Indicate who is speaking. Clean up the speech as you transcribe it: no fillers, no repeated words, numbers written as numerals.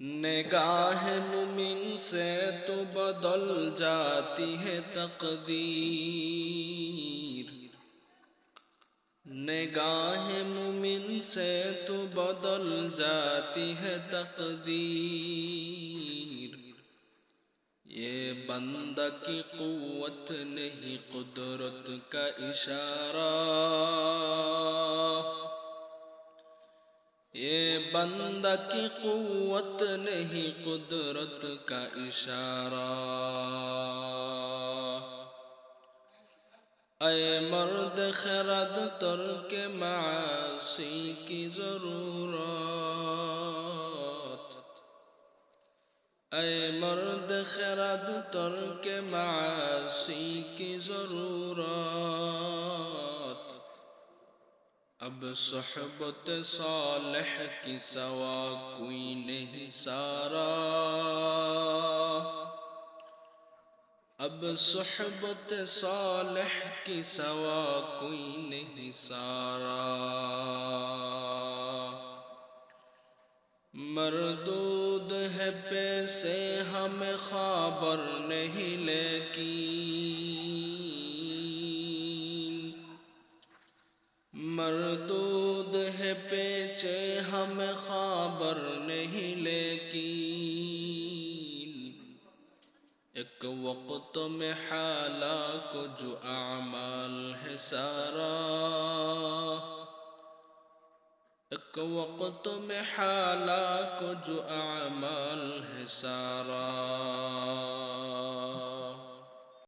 Speaker 1: نگاہ مومن سے تو بدل جاتی ہے تقدیر، نگاہ مومن سے تو بدل جاتی ہے تقدیر۔ یہ بندہ کی قوت نہیں قدرت کا اشارہ، یہ بندہ کی قوت نہیں قدرت کا اشارہ۔ اے مرد خرد ترک معاصی کی ضرورت، اے مرد خرد ترک معاصی کی ضرورت، اب صحبت صالح کی سوا کوئی نہیں سارا، اب صحبت صالح کی سوا کوئی نہیں سارا۔ مردود ہے پیسے ہمیں خبر نہیں لیکن، مردود ہے پیچے ہمیں خبر نہیں لیکن، ایک وقت میں ہلاک جو اعمال ہے سارا، ایک وقت میں ہلاک جو اعمال ہے سارا۔